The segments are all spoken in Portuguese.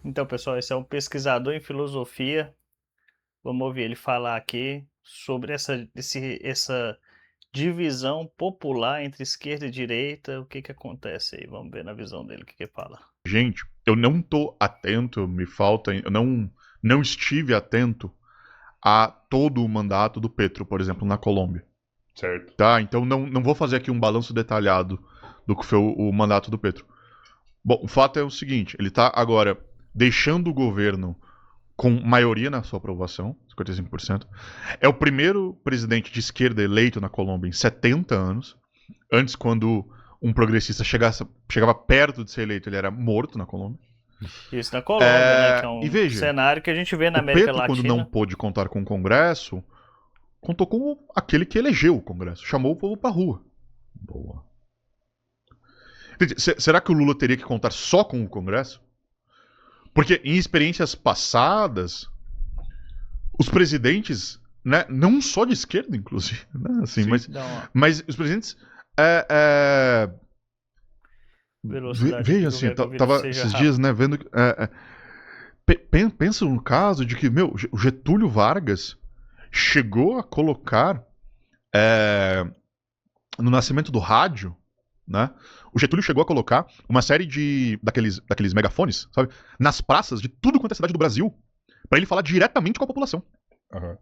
Então, pessoal, esse é um pesquisador em filosofia. Vamos ouvir ele falar aqui sobre essa divisão popular entre esquerda e direita. O que que acontece aí? Vamos ver na visão dele o que que ele fala. Gente, eu não tô atento, me falta, eu não estive atento a todo o mandato do Petro, por exemplo, na Colômbia. Certo. Tá? Então não vou fazer aqui um balanço detalhado do que foi o mandato do Petro. Bom, o fato é o seguinte, ele tá agora deixando o governo com maioria na sua aprovação, 55%. É o primeiro presidente de esquerda eleito na Colômbia em 70 anos. Antes, quando um progressista chegava perto de ser eleito, ele era morto na Colômbia. Isso na Colômbia, né? Que é E um veja, cenário que a gente vê na o América Petro, quando não Latina. pôde contar com o Congresso, contou com aquele que elegeu o Congresso, chamou o povo pra rua. Boa. Será que o Lula teria que contar só com o Congresso? Porque em experiências passadas, os presidentes, né, não só de esquerda, inclusive, né, assim, mas os presidentes. É, é, Velocidade aqui veja que eu assim, quero que o vídeo tava seja esses dias, rápido. né, vendo. Pensa no caso de que, meu, o Getúlio Vargas chegou a colocar no nascimento do rádio, né? O Getúlio chegou a colocar uma série daqueles megafones, sabe? Nas praças de tudo quanto é cidade do Brasil, para ele falar diretamente com a população. Aham.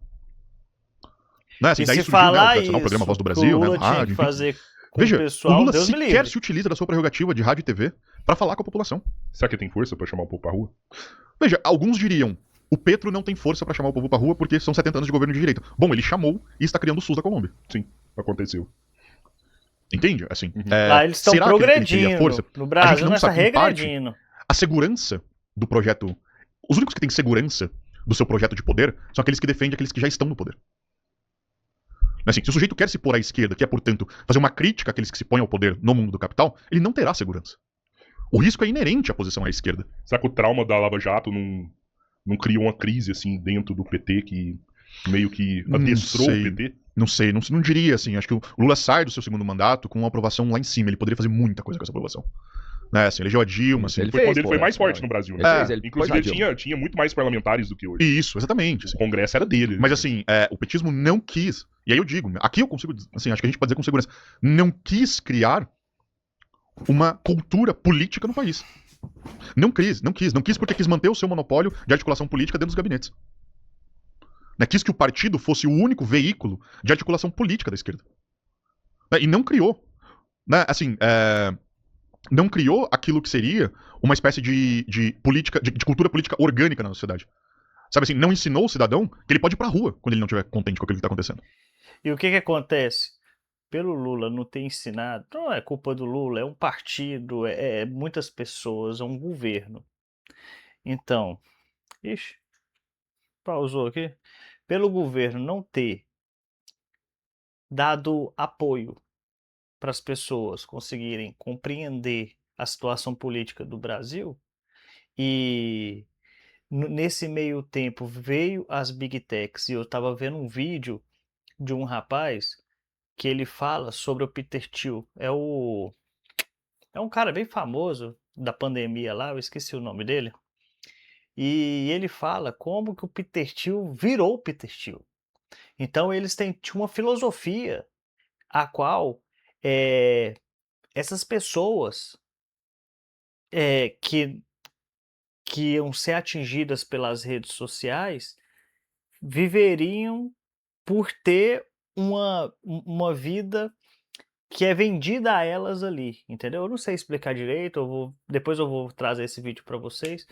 Né? Assim, E daí se surgiu, né, o falar tradicional programa Voz isso do que o Brasil, né, no Lula tinha que rádio, enfim. fazer com o Veja, o pessoal, Lula Deus me sequer livre. se utiliza da sua prerrogativa de rádio e TV para falar com a população. Será que tem força pra chamar o povo pra rua? Veja, alguns diriam, o Petro não tem força para chamar o povo pra rua porque são 70 anos de governo de direita. Bom, ele chamou e está criando o SUS da Colômbia. Sim, aconteceu. Entende? Assim, Uhum. Lá eles estão será que ele teria força? progredindo. No A gente Brasil, não nós está sabe, em parte, regredindo. a segurança do projeto. Os únicos que têm segurança do seu projeto de poder são aqueles que defendem aqueles que já estão no poder. Assim, se o sujeito quer se pôr à esquerda, que é, portanto, fazer uma crítica àqueles que se põem ao poder no mundo do capital, ele não terá segurança. O risco é inerente à posição à esquerda. Será que o trauma da Lava Jato não criou uma crise assim dentro do PT que meio que adestrou o PT? Não sei, não diria assim. Acho que o Lula sai do seu segundo mandato com uma aprovação lá em cima. Ele poderia fazer muita coisa com essa aprovação. Né, assim, elegeu a Dilma, assim. Quando ele foi mais forte no Brasil, né? Inclusive, ele tinha muito mais parlamentares do que hoje. Isso, exatamente. Assim. O Congresso era dele. Mas assim, o petismo não quis. E aí eu digo, aqui eu consigo, assim, acho que a gente pode dizer com segurança, não quis criar uma cultura política no país. Não quis porque quis manter o seu monopólio de articulação política dentro dos gabinetes. Né, quis que o partido fosse o único veículo de articulação política da esquerda. Né, e não criou. Né, assim, não criou aquilo que seria uma espécie de política, de cultura política orgânica na sociedade. Sabe assim, não ensinou o cidadão que ele pode ir pra rua quando ele não estiver contente com aquilo que tá acontecendo. E o que que acontece? Pelo Lula não ter ensinado, não é culpa do Lula, é um partido, é muitas pessoas, é um governo. Então, ixi, pausou aqui. Pelo governo não ter dado apoio para as pessoas conseguirem compreender a situação política do Brasil, e nesse meio tempo veio as Big Techs, e eu estava vendo um vídeo de um rapaz que ele fala sobre o Peter Thiel. É um cara bem famoso da pandemia lá, eu esqueci o nome dele. E ele fala como que o Peter Thiel virou o Peter Thiel. Então eles tinham uma filosofia a qual essas pessoas que iam ser atingidas pelas redes sociais viveriam por ter uma vida que é vendida a elas ali, entendeu? Eu não sei explicar direito, depois eu vou trazer esse vídeo para vocês,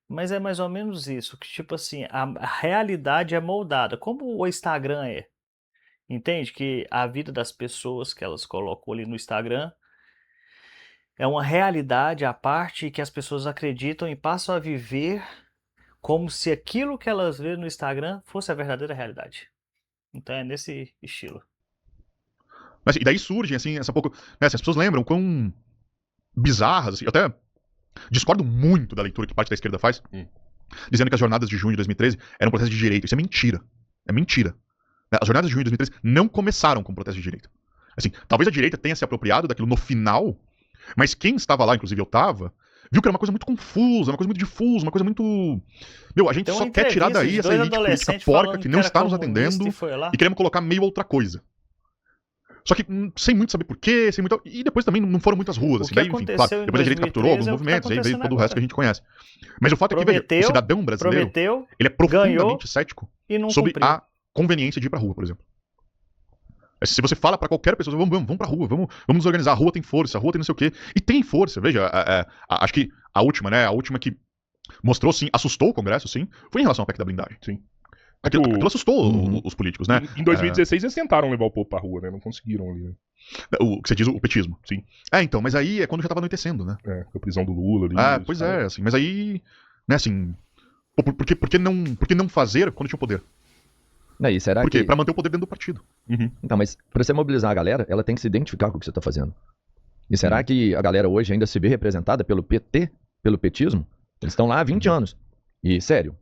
mas é mais ou menos isso, que tipo assim, a realidade é moldada, como o Instagram é, entende? Que a vida das pessoas que elas colocam ali no Instagram é uma realidade à parte que as pessoas acreditam e passam a viver como se aquilo que elas vêem no Instagram fosse a verdadeira realidade. Então é nesse estilo. Mas, e daí surgem, assim, essa pouco. Né, assim, as pessoas lembram quão bizarras, assim, eu até discordo muito da leitura que parte da esquerda faz, dizendo que as jornadas de junho de 2013 eram um protesto de direita. Isso é mentira. É mentira. Né, as jornadas de junho de 2013 não começaram com protesto de direita. Assim, talvez a direita tenha se apropriado daquilo no final, mas quem estava lá, inclusive eu estava, viu que era uma coisa muito confusa, uma coisa muito difusa, uma coisa muito... Meu, a gente Tem uma só quer tirar entrevista daí de essa dois elite política adolescentes porca falando que que não era está nos comunista atendendo e foi lá. e queremos colocar meio outra coisa. Só que sem muito saber porquê, sem muito... E depois também não foram muitas ruas, O assim. que Daí, enfim, claro, aconteceu em depois a direita capturou alguns 2013 é o que tá movimentos, aí veio acontecendo todo o resto que a agora. gente conhece. Mas o fato é que, veja, o cidadão brasileiro, Prometeu, ele é ganhou profundamente cético e não sobre cumpriu. a conveniência de ir pra rua, por exemplo. Se você fala pra qualquer pessoa, vamos pra rua, vamos nos organizar, a rua tem força, a rua tem não sei o quê. E tem força, veja, acho que a última, né, a última que mostrou, sim, assustou o Congresso, sim, foi em relação à PEC da blindagem. Sim. Aquilo assustou Uhum. os políticos, né? Em 2016 eles tentaram levar o povo pra rua, né? Não conseguiram ali, né? O que você diz, o petismo. Sim. Então, mas aí é quando já tava anoitecendo, né? A prisão do Lula ali. Pois é, assim, mas aí, né, assim, pô, por que não fazer quando tinha o poder? E será Por quê? que... Pra manter o poder dentro do partido. Uhum. Então, mas pra você mobilizar a galera, ela tem que se identificar com o que você tá fazendo. E será que a galera hoje ainda se vê representada pelo PT, pelo petismo? Eles estão lá há 20 anos. E, sério,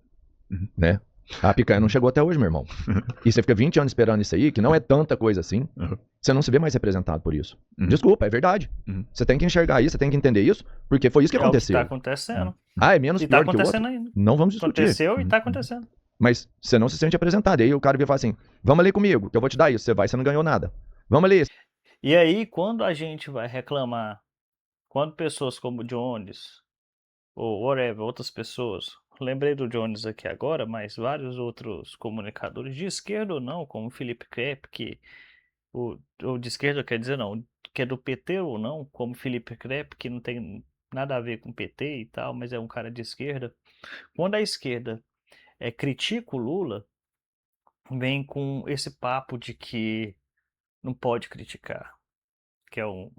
né? A picanha não chegou até hoje, meu irmão. E você fica 20 anos esperando isso aí, que não é tanta coisa assim, você não se vê mais representado por isso. Desculpa, é verdade. Você tem que enxergar isso, você tem que entender isso, porque foi isso que aconteceu. É o que tá acontecendo. É menos E tá pior que o outro? acontecendo ainda. Não vamos discutir. Aconteceu e tá acontecendo. Mas você não se sente apresentado. E aí o cara vem e fala assim, vamos ali comigo, que eu vou te dar isso. Você vai, você não ganhou nada. Vamos ali. E aí, quando a gente vai reclamar, quando pessoas como o Jones, ou whatever, outras pessoas, lembrei do Jones aqui agora, mas vários outros comunicadores, de esquerda ou não, como o Felipe Krepp, que, ou de esquerda quer dizer não, que é do PT ou não, como Felipe Krepp, que não tem nada a ver com PT e tal, mas é um cara de esquerda. Quando a esquerda critica o Lula, vem com esse papo de que não pode criticar, que é um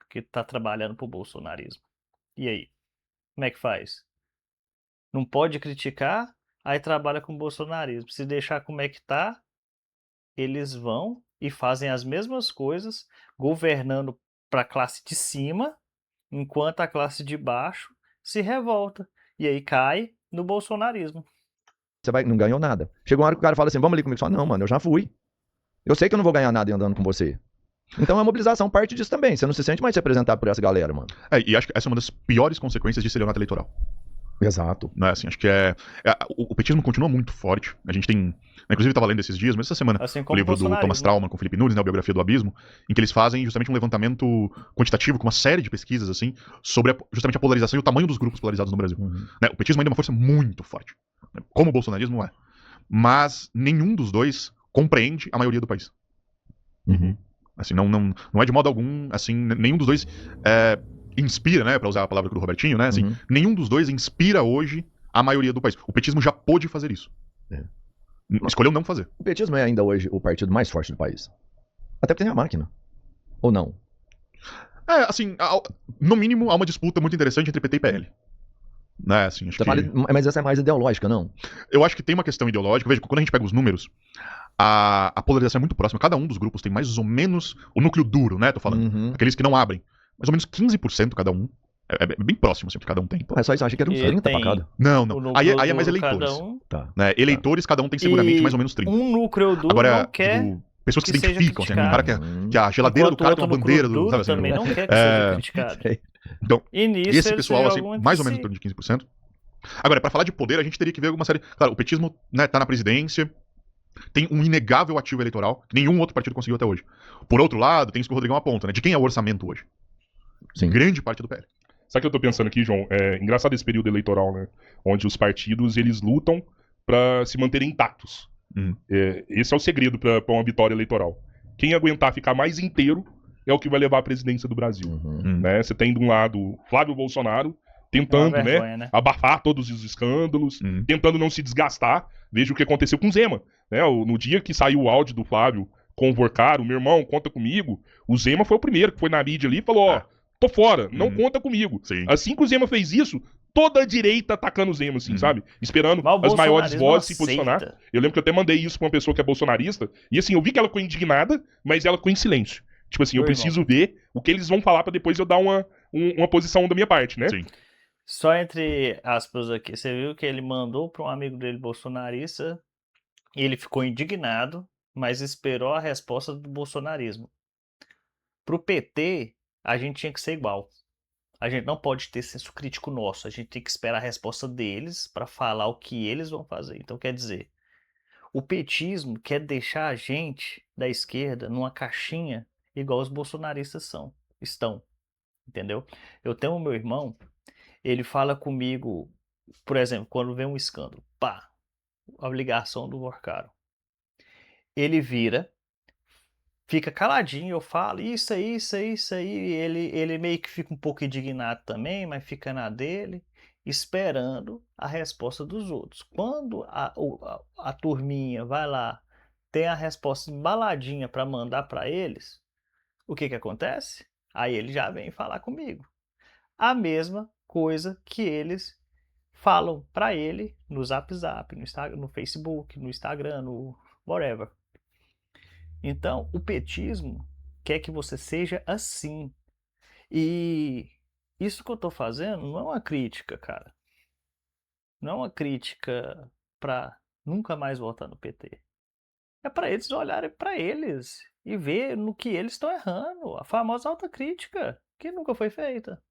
que tá trabalhando pro bolsonarismo. E aí? Como é que faz? Não pode criticar, aí trabalha com o bolsonarismo. Se deixar como é que tá, eles vão e fazem as mesmas coisas, governando para a classe de cima, enquanto a classe de baixo se revolta. E aí cai no bolsonarismo. Você vai, não ganhou nada. Chegou uma hora que o cara fala assim, vamos ali comigo. Você fala, não, mano, eu já fui. Eu sei que eu não vou ganhar nada andando com você. Então a mobilização parte disso também. Você não se sente mais representado por essa galera, mano. E acho que essa é uma das piores consequências de estelionato eleitoral. Exato. Né, assim, acho que o petismo continua muito forte. A gente tem... Inclusive, eu estava lendo esses dias, mas essa semana, Assim o como livro do Thomas Trauman com o Felipe Nunes, né, a biografia do Abismo, em que eles fazem justamente um levantamento quantitativo com uma série de pesquisas, assim, sobre justamente a polarização e o tamanho dos grupos polarizados no Brasil. Né, o petismo ainda é uma força muito forte, né, como o bolsonarismo é. Mas nenhum dos dois compreende a maioria do país. Assim, não é de modo algum, assim, nenhum dos dois inspira, né, pra usar a palavra do Robertinho, né, assim, nenhum dos dois inspira hoje a maioria do país. O petismo já pôde fazer isso. Escolheu não fazer. O petismo é ainda hoje o partido mais forte do país. Até porque tem a máquina. Ou não? Assim, no mínimo há uma disputa muito interessante entre PT e PL. Né, assim, acho Mas essa é mais ideológica, não? Eu acho que tem uma questão ideológica. Veja, quando a gente pega os números, a polarização é muito próxima. Cada um dos grupos tem mais ou menos o núcleo duro, né? Tô falando. Aqueles que não abrem. Mais ou menos 15% cada um. É bem próximo, sempre cada um tem. Pô, é só isso, eu achei que era uns 30 pra cada. Não. Aí é mais duro eleitores. cada um. Tá. Né, eleitores, cada um tem seguramente mais ou menos 30. Um núcleo duro Agora, não quer digo, pessoas que se seja identificam, assim, um cara criticado. que a geladeira do cara tem uma bandeira do. Sabe, assim, também não quer que seja criticado. Então, E nisso esse eles pessoal, assim, jogam entre mais ou menos si. em torno de 15%. Agora, pra falar de poder, a gente teria que ver alguma série. Claro, o petismo, né, tá na presidência, tem um inegável ativo eleitoral, que nenhum outro partido conseguiu até hoje. Por outro lado, tem isso que o Rodrigão aponta, né? De quem é o orçamento hoje? Sim. Grande parte do PL. Sabe o que eu tô pensando aqui, João? É engraçado esse período eleitoral, né? Onde os partidos, eles lutam pra se manterem intactos. Esse é o segredo pra uma vitória eleitoral. Quem aguentar ficar mais inteiro é o que vai levar a presidência do Brasil. Né? Você tem de um lado Flávio Bolsonaro tentando, vergonha, né, abafar todos os escândalos, tentando não se desgastar. Veja o que aconteceu com o Zema. Né? No dia que saiu o áudio do Flávio convocar, o meu irmão, conta comigo, o Zema foi o primeiro que foi na mídia ali e falou, ó, tô fora, não conta comigo. Sim. Assim que o Zema fez isso, toda a direita atacando o Zema, assim, sabe? Esperando Mas as maiores vozes se aceita. posicionar. Eu lembro que eu até mandei isso pra uma pessoa que é bolsonarista, e assim, eu vi que ela ficou indignada, mas ela ficou em silêncio. Tipo assim, eu preciso ver o que eles vão falar pra depois eu dar uma posição da minha parte, né? Sim. Só entre aspas aqui, você viu que ele mandou para um amigo dele bolsonarista e ele ficou indignado, mas esperou a resposta do bolsonarismo. Pro PT, a gente tinha que ser igual. A gente não pode ter senso crítico nosso. A gente tem que esperar a resposta deles para falar o que eles vão fazer. Então, quer dizer, o petismo quer deixar a gente da esquerda numa caixinha igual os bolsonaristas estão, entendeu? Eu tenho o meu irmão, ele fala comigo, por exemplo, quando vem um escândalo, pá, a ligação do Workaro. Ele vira, fica caladinho, eu falo, isso aí, ele meio que fica um pouco indignado também, mas fica na dele, esperando a resposta dos outros. Quando a turminha vai lá, tem a resposta embaladinha para mandar para eles, o que acontece? Aí ele já vem falar comigo. A mesma coisa que eles falam para ele no Zap, no Instagram, no Facebook, no Instagram, no whatever. Então, o petismo quer que você seja assim. E isso que eu tô fazendo não é uma crítica, cara. Não é uma crítica para nunca mais votar no PT. É para eles olharem para eles e ver no que eles estão errando. A famosa autocrítica, que nunca foi feita.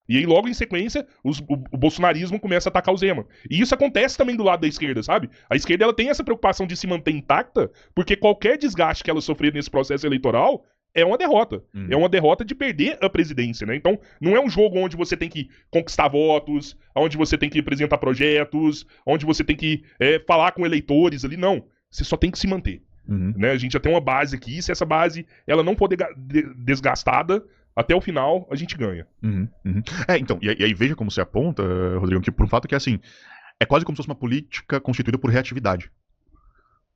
E aí, logo em sequência, o bolsonarismo começa a atacar o Zema. E isso acontece também do lado da esquerda, sabe? A esquerda ela tem essa preocupação de se manter intacta, porque qualquer desgaste que ela sofrer nesse processo eleitoral é uma derrota. É uma derrota de perder a presidência, né? Então, não é um jogo onde você tem que conquistar votos, onde você tem que apresentar projetos, onde você tem que falar com eleitores ali, não. Você só tem que se manter. Né? A gente já tem uma base aqui, se essa base ela não for desgastada, até o final, a gente ganha. Então, e aí veja como você aponta, Rodrigo, que por um fato que assim, é quase como se fosse uma política constituída por reatividade.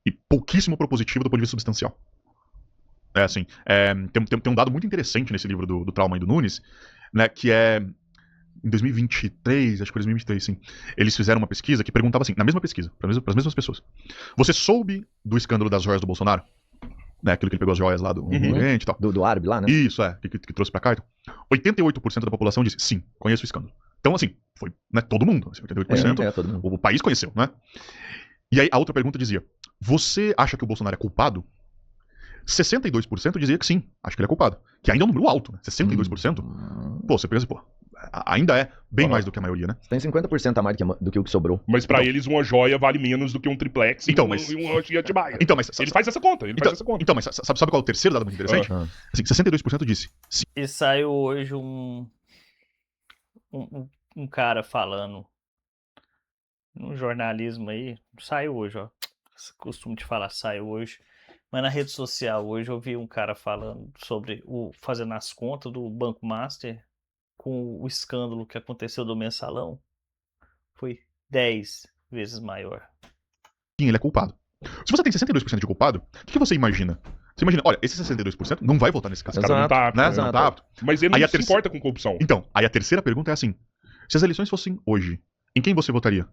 E pouquíssimo propositivo do ponto de vista substancial. É assim, tem um dado muito interessante nesse livro do Trauman e do Nunes, né, que é, em 2023, acho que foi 2023, sim, eles fizeram uma pesquisa que perguntava assim, na mesma pesquisa, para as mesmas pessoas, você soube do escândalo das joias do Bolsonaro? Né, aquilo que ele pegou as joias lá do Oriente e tal. Do árabe lá, né? Isso, que trouxe pra cá. Então, 88% da população disse, sim, conheço o escândalo. Então, assim, foi, né, todo mundo, assim, 88%, todo mundo. o país conheceu, né? E aí a outra pergunta dizia, você acha que o Bolsonaro é culpado? 62% dizia que sim, acho que ele é culpado. Que ainda é um número alto, né? 62%. Pô, você pensa, pô, ainda é bem mais do que a maioria, né? Tem 50% a mais do que o que sobrou. Mas pra eles uma joia vale menos do que um triplex então, e um Atibaia. Então, mas ele faz essa conta, Então, mas sabe qual é o terceiro dado muito interessante? Assim, 62% disse sim. E saiu hoje um cara falando no jornalismo aí, saiu hoje, ó. Costumo te falar, saiu hoje. Mas na rede social hoje eu vi um cara falando sobre fazendo as contas do Banco Master com o escândalo que aconteceu do Mensalão. Foi 10 vezes maior. Sim, ele é culpado. Se você tem 62% de culpado, o que você imagina? Você imagina, olha, esse 62% não vai votar nesse caso. Esse cara não tá apto, né? Não tá apto. Mas ele não se importa com corrupção. Então, aí a terceira pergunta é assim, se as eleições fossem hoje, em quem você votaria?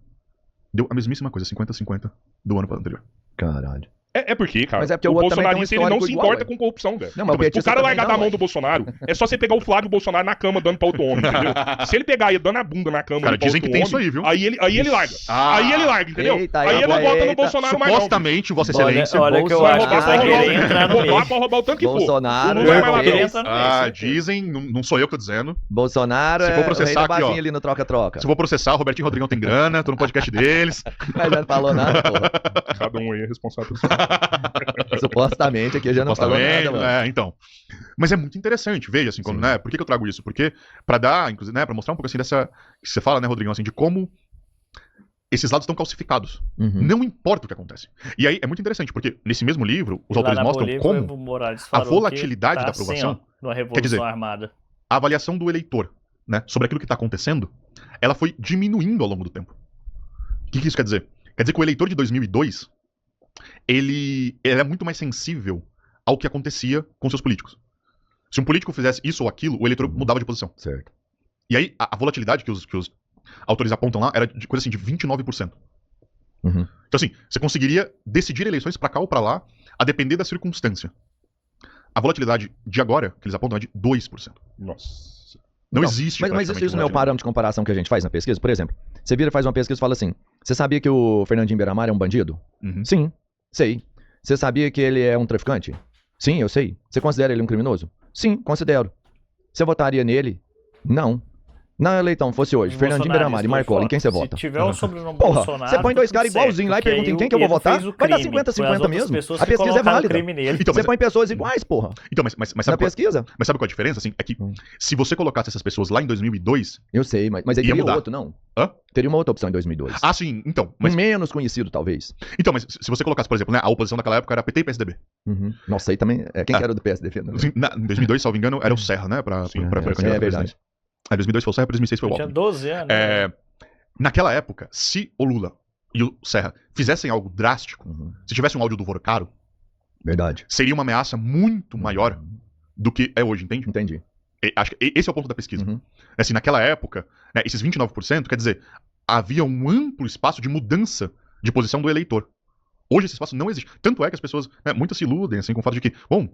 Deu a mesmíssima coisa, 50-50 do ano anterior. Caralho. É porque, cara, mas é porque o tem bolsonarista ele não se igual, importa com corrupção, velho. Não, mas o cara largar da mão do Bolsonaro, é só você pegar o Flávio Bolsonaro na cama dando pra outro homem, entendeu? Se ele pegar e dando a bunda na cama cara, dando pra dizem outro que tem homem, isso aí, viu? Aí ele larga. Aí ele larga, entendeu? Eita, aí ele não vota no Bolsonaro mais não. Supostamente, Vossa Excelência... Olha que eu acho que vai vai querer entrar no meio. Pra roubar o tanto que for. Bolsonaro... O Lula vai lá, dizem, não sou eu que tô dizendo. Bolsonaro se for processar o rei da aqui, ó, ali no troca-troca. Se for processar, o Robertinho Rodrigão tem grana, tô no podcast deles. Mas já não falou nada, porra. Cada um aí é responsável por isso. Supostamente aqui já não falou nada, mano. Então. Mas é muito interessante, veja, assim, quando, né, por que eu trago isso? Porque pra dar, inclusive, né, pra mostrar um pouco assim dessa, que você fala, né, Rodrigão, assim, de como esses lados estão calcificados. Não importa o que acontece. E aí é muito interessante, porque nesse mesmo livro, os autores mostram como a volatilidade da aprovação, assim, ó, numa revolução quer dizer, armada. A avaliação do eleitor, né, sobre aquilo que está acontecendo, ela foi diminuindo ao longo do tempo. O que isso quer dizer? Quer dizer que o eleitor de 2002, ele é muito mais sensível ao que acontecia com seus políticos. Se um político fizesse isso ou aquilo, o eleitor mudava de posição. Certo. E aí, a volatilidade que os autores apontam lá era de coisa assim, de 29%. Então assim, você conseguiria decidir eleições pra cá ou pra lá, a depender da circunstância. A volatilidade de agora, que eles apontam, é de 2%. Nossa. Não existe. Mas isso não é o parâmetro de comparação que a gente faz na pesquisa? Por exemplo, você vira e faz uma pesquisa e fala assim, você sabia que o Fernandinho Beiramar é um bandido? Sim, sei. Você sabia que ele é um traficante? Sim, eu sei. Você considera ele um criminoso? Sim, considero. Você votaria nele Não. Na eleição fosse hoje, Fernandinho Beiramar e Marcola, em quem você vota? Se tiver um sobrenome Porra, Bolsonaro, você põe dois tá caras tudo igualzinho lá e certo, pergunta em porque quem que eu vou ele não votar, fez o vai dar crime, 50-50 foi as outras mesmo. pessoas A que pesquisa é colocaram o válida. crime nele. Então, Você mas, põe pessoas iguais, porra. então, mas Na sabe, pesquisa. mas sabe qual é a diferença? Assim, é que se você colocasse essas pessoas lá em 2002, Eu sei, mas aí ia teria mudar. outro, não? Hã? Teria uma outra opção em 2002. Ah, sim, então. Um menos conhecido, talvez. Mas se você colocasse, por exemplo, né, a oposição naquela época era PT e PSDB. Uhum. Nossa, aí também. Quem que era do PSDB? Né? Assim, em 2002, salvo engano, era o Serra, né? Pra Sim, candidato à é verdade. presidência. Em 2002 foi o Serra, em 2006 foi o Eu tinha Alckmin. 12 anos. É, naquela época, se o Lula e o Serra fizessem algo drástico, Uhum. se tivesse um áudio do Vorcaro, Verdade. seria uma ameaça muito maior do que é hoje, entende? Entendi. Acho que esse é o ponto da pesquisa. Uhum. Assim, naquela época, né, esses 29%, quer dizer, havia um amplo espaço de mudança de posição do eleitor. Hoje esse espaço não existe. Tanto é que as pessoas, né, muitas se iludem assim, com o fato de que, bom,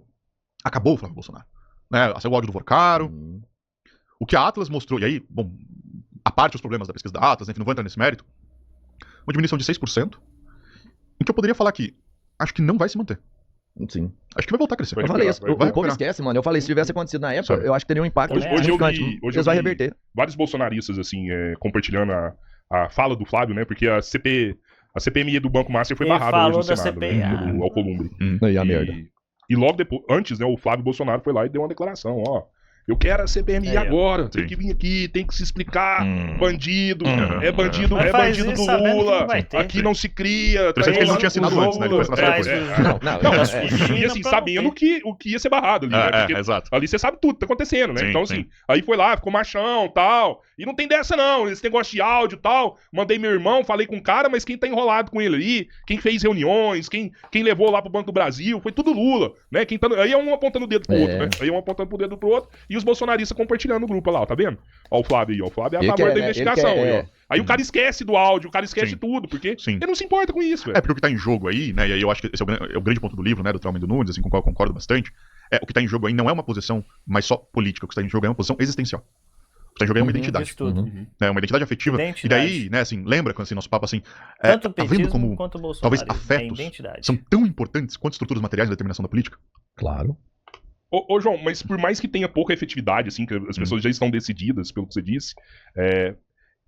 acabou o Flávio Bolsonaro. Né, saiu o áudio do Vorcaro. Uhum. O que a Atlas mostrou, e aí, bom, a parte dos problemas da pesquisa da Atlas, enfim, não vou entrar nesse mérito, uma diminuição de 6%, em que eu poderia falar que acho que não vai se manter. Sim. Acho que vai voltar a crescer. Vai Eu falei isso. vai O povo recuperar. esquece, mano. Eu falei, se tivesse acontecido na época, Sabe? eu acho que teria um impacto Hoje eu significante. vi- hoje eu Eles vão vi- reverter. Vários bolsonaristas, assim, compartilhando a fala do Flávio, né? Porque a CPMI do Banco Master foi Ele barrada falou hoje no da Senado, CPI, né? Pelo Alcolumbre. Aí a merda. E logo depois, antes, né, o Flávio Bolsonaro foi lá e deu uma declaração, ó. Eu quero a CPMI Aí, ó. agora, tem Sim. que vir aqui, tem que se explicar. Bandido, Mas é bandido faz do isso sabendo que Lula. não vai ter. Aqui não se cria. Interessante que ele não tinha assinado antes, né? Ele foi assinar só Traz depois. os- Não, das é, fuginas e assim, pra sabendo não ter. o que ia ser barrado ali, né? Porque Exato. ali você sabe tudo que tá acontecendo, né? Sim, Então, sim. assim, aí foi lá, ficou machão tal. E não tem dessa, não. Esse negócio de áudio e tal. Mandei meu irmão, falei com o cara, mas quem tá enrolado com ele ali, quem fez reuniões, quem levou lá pro Banco do Brasil, foi tudo Lula, né? Aí é um apontando o dedo pro outro, né? Aí é um apontando pro dedo pro outro. E os bolsonaristas compartilhando no grupo lá, ó, tá vendo? Ó, o Flávio aí, ó. O Flávio é a Ele favor quer, da né? investigação. Ele quer, aí, ó. Aí o cara esquece do áudio, o cara esquece Sim. de tudo, porque Sim. ele não se importa com isso, velho. É, porque o que tá em jogo aí, né, e aí eu acho que esse é o grande ponto do livro, né, do Trauma e do Nunes, assim, com o qual eu concordo bastante, o que tá em jogo aí não é uma posição mais só política, o que tá em jogo é uma posição existencial. O que tá em jogo é uma identidade, Isso tudo. Uhum. né, uma identidade afetiva. Identidade. E daí, né, assim, lembra quando assim, nosso papo, assim, Tanto o tá vendo petismo como quanto o talvez Bolsonaro. afetos É identidade. são tão importantes quanto estruturas materiais da determinação da política? Claro. Ô, João, mas por mais que tenha pouca efetividade, assim, que as pessoas já estão decididas pelo que você disse,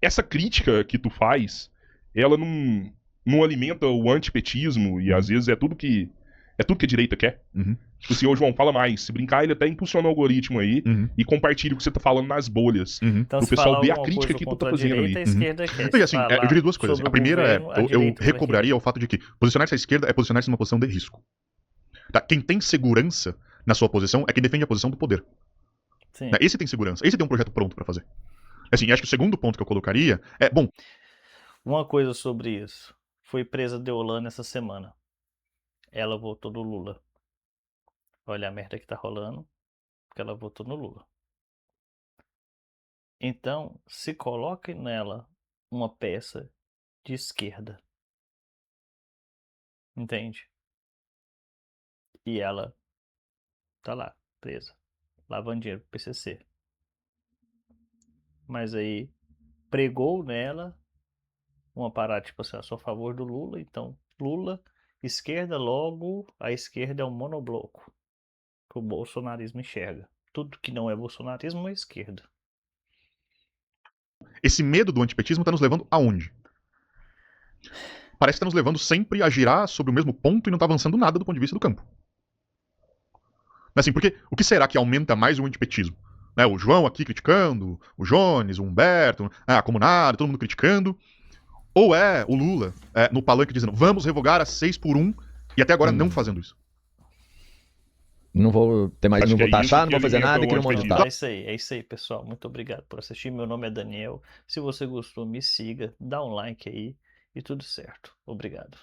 essa crítica que tu faz, ela não alimenta o antipetismo e às vezes é tudo que a direita quer. Uhum. Tipo assim, ô João, fala mais. Se brincar, ele até impulsiona o algoritmo aí Uhum. e compartilha o que você tá falando nas bolhas. Uhum. Então, o se pessoal falar vê a alguma crítica coisa que tu contra tá a fazendo direita, ali. a esquerda quer. Então, e assim, Falar eu diria duas coisas. sobre A primeira o governo, a eu direita vai recobraria o fato de que posicionar-se à esquerda é posicionar-se numa posição de risco. Tá? Quem tem segurança na sua posição é quem defende a posição do poder. Sim. Né? Esse tem segurança, esse tem um projeto pronto pra fazer. Assim, acho que o segundo ponto que eu colocaria é, bom, Uma coisa sobre isso. Foi presa Deolane essa semana. Ela votou no Lula. Olha a merda que tá rolando, porque ela votou no Lula. Então, se coloque nela uma peça de esquerda. Entende? E ela tá lá, presa. Lavando dinheiro pro PCC. Mas aí pregou nela uma parada, tipo assim, eu sou a favor do Lula, então Lula, esquerda, logo a esquerda é um monobloco que o bolsonarismo enxerga. Tudo que não é bolsonarismo é esquerda. esse medo do antipetismo tá nos levando aonde? Parece que tá nos levando sempre a girar sobre o mesmo ponto e não tá avançando nada do ponto de vista do campo. Assim, porque o que será que aumenta mais o antipetismo? Né, o João aqui criticando, o Jones, o Humberto, a Comunado, todo mundo criticando. Ou é o Lula no palanque dizendo vamos revogar a 6x1 e até agora não fazendo isso. Não vou ter mais, Acho não que vou é isso taxar, não que vou fazer alimenta nada e o queria um monte de antipetismo. taxa. É isso aí, pessoal. Muito obrigado por assistir. Meu nome é Daniel. Se você gostou, me siga, dá um like aí e tudo certo. Obrigado.